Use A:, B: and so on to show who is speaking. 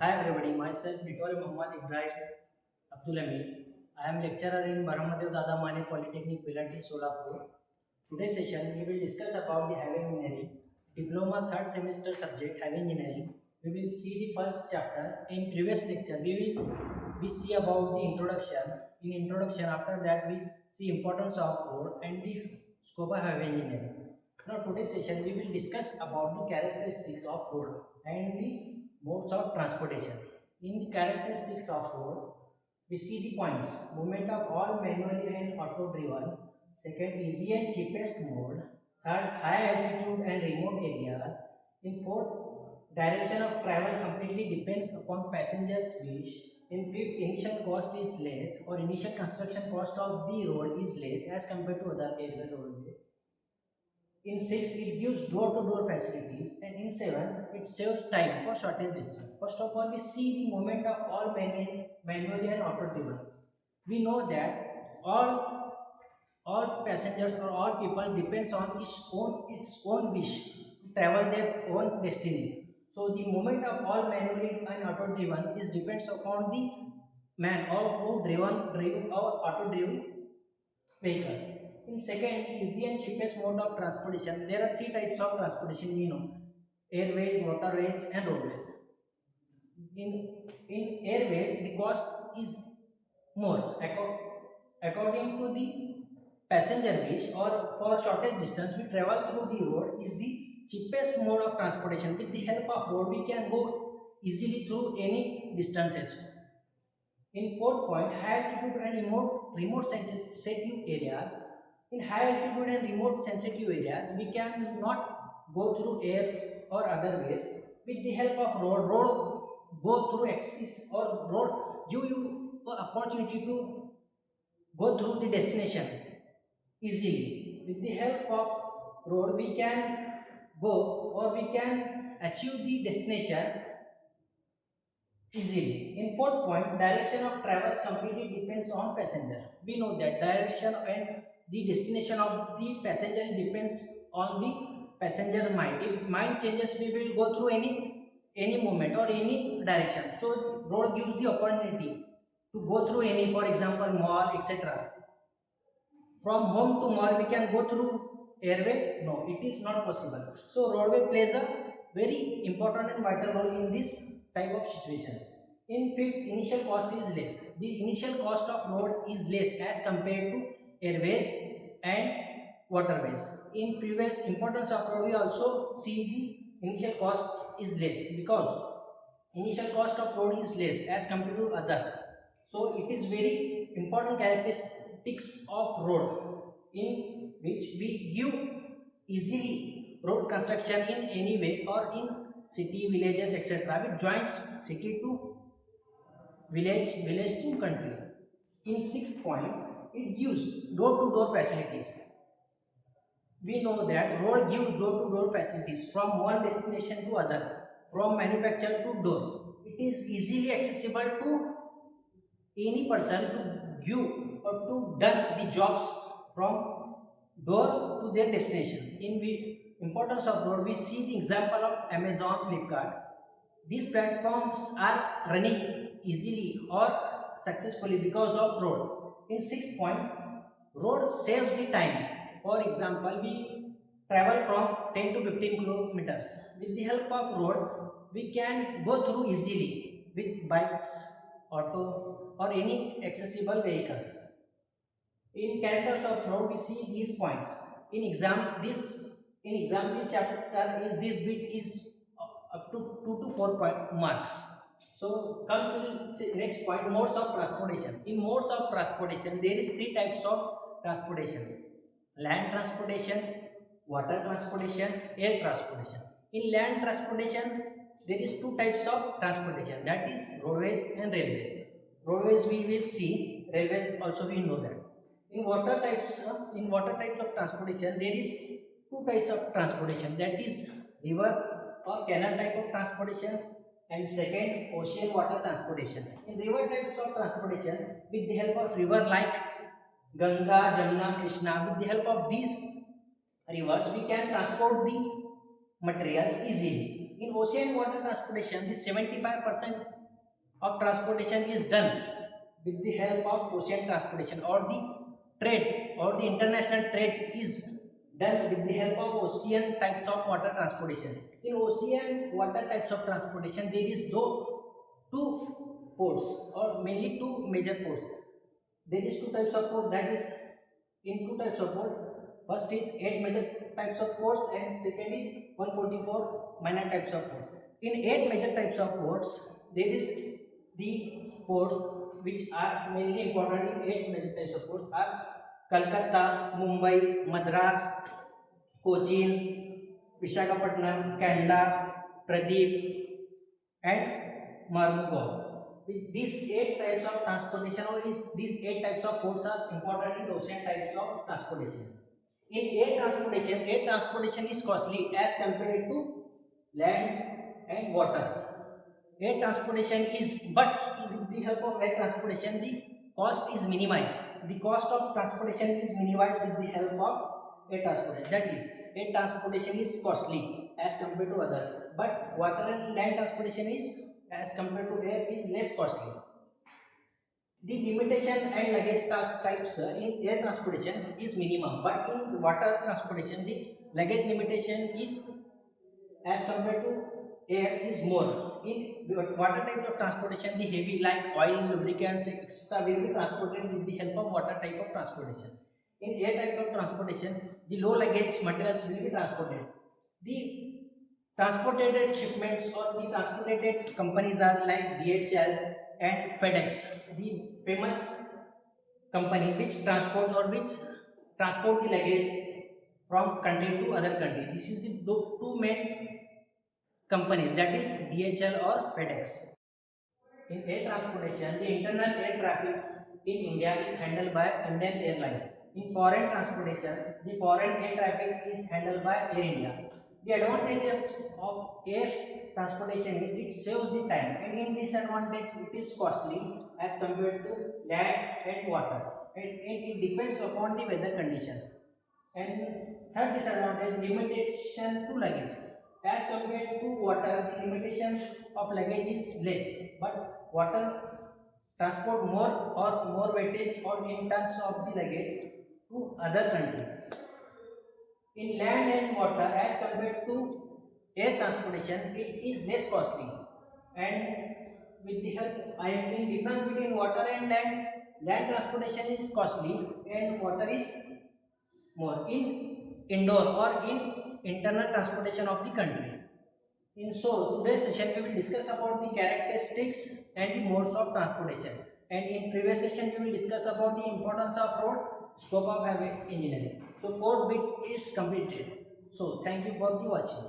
A: Hi everybody, myself Dr. Muhammad Ibrahim Abdul Hamid. I am lecturer in Brahmadev Dada Mane Polytechnic, Pilati, Solapur. Today's session we will discuss about the heavy engineering, diploma third semester subject heavy engineering. We will see the first chapter. In previous lecture we see about the introduction. In introduction, after that we see importance of road and the scope of heavy engineering. Now today's session we will discuss about the characteristics of road and the modes of transportation. In the characteristics of road, we see the points: movement of all manually and auto driven. Second, easy and cheapest mode. Third, high altitude and remote areas. In fourth, direction of travel completely depends upon passengers' wish. In fifth, initial cost is less, or initial construction cost of the road is less as compared to other railway roadway. In 6, it gives door-to-door facilities, and in 7, it saves time for shortest distance. First of all, we see the movement of all manually and auto-driven. We know that all passengers or all people depends on its own wish to travel their own destiny. So the movement of all manually and auto-driven is depends upon the man or who driven or auto-driven vehicle. In second, easy and cheapest mode of transportation, there are three types of transportation we know: airways, waterways, and roadways. In airways, the cost is more according to the passenger wish, or for shortest distance we travel through the road is the cheapest mode of transportation. With the help of road, we can go easily through any distances. In fourth point, high altitude and remote sensitive areas. In high altitude and remote sensitive areas, we can not go through air or other ways. With the help of road go through axis, or road give you the opportunity to go through the destination easily. With the help of road, we can go, or we can achieve the destination easily. In fourth point, direction of travels completely depends on passenger. We know that direction and the destination of the passenger depends on the passenger mind. If mind changes, we will go through any movement or any direction. So the road gives the opportunity to go through any, for example, mall, etc. From home to mall, we can go through airway? No, it is not possible. So roadway plays a very important and vital role in this type of situations. In fifth, initial cost is less. The initial cost of road is less as compared to airways and waterways. In previous importance of road, we also see the initial cost is less, because initial cost of road is less as compared to other. So it is very important characteristics of road, in which we give easily road construction in any way, or in city, villages, etc. It joins city to village, village to country. In sixth point, it gives door-to-door facilities. We know that road gives door-to-door facilities from one destination to other, from manufacturer to door. It is easily accessible to any person to give or to done the jobs from door to their destination. In the importance of road, we see the example of Amazon, Flipkart. These platforms are running easily or successfully because of road. In sixth point, road saves the time. For example, we travel from 10 to 15 kilometers. With the help of road, we can go through easily with bikes, auto, or any accessible vehicles. In characters of road, we see these points. This chapter is this bit is up to 2 to 4 marks. So comes to the next point, modes of transportation. In modes of transportation, there is three types of transportation: land transportation, water transportation, air transportation. In land transportation, there is two types of transportation, that is roadways and railways. Roadways we will see, railways also we know that. In water types of transportation, there is two types of transportation, that is river or canal type of transportation, and second, ocean water transportation. In river types of transportation, with the help of river like Ganga, Jamuna, Krishna, with the help of these rivers, we can transport the materials easily. In ocean water transportation, the 75% of transportation is done with the help of ocean transportation, or the trade or the international trade is done with the help of ocean types of water transportation. In ocean water types of transportation, there is two ports, or mainly two major ports. There is two types of port, that is in two types of port. First is 8 major types of ports and second is 144 minor types of ports. In 8 major types of ports, there is the ports which are mainly important in 8 major types of ports are Kolkata, Mumbai, Madras, Cochin, Visakhapatnam, Kanda, Pradeep and Marmugao. These 8 types of transportation, or these 8 types of ports are important in ocean types of transportation. In air transportation is costly as compared to land and water. Air transportation is, but with the help of air transportation, the cost is minimized. The cost of transportation is minimized with the help of air transportation. That is, air transportation is costly as compared to other, but water and land transportation is, as compared to air, is less costly. The limitation and luggage types in air transportation is minimum, but in water transportation the luggage limitation is, as compared to air, is more. In water type of transportation, the heavy like oil, lubricants, etc. will be transported with the help of water type of transportation. In air type of transportation, the low luggage materials will be transported. The transported shipments or the transported companies are like DHL and FedEx, the famous company which transport the luggage from country to other country. This is the two main companies, that is DHL or FedEx. In air transportation, the internal air traffic in India is handled by Indian Airlines. In foreign transportation, the foreign air traffic is handled by Air India. The advantages of air transportation is it saves the time, and in disadvantage it is costly as compared to land and water, and it depends upon the weather condition. And third disadvantage, limitation to luggage. As compared to water, the limitations of luggage is less, but water transport more weightage or in terms of the luggage to other country. In land and water, as compared to air transportation, it is less costly. And with the help, I am saying difference between water and land. Land transportation is costly and water is more in indoor or in internal transportation of the country. In today's session we will discuss about the characteristics and the modes of transportation, and in previous session we will discuss about the importance of road, scope of heavy engineering. So 4 bits is completed. So thank you for the watching.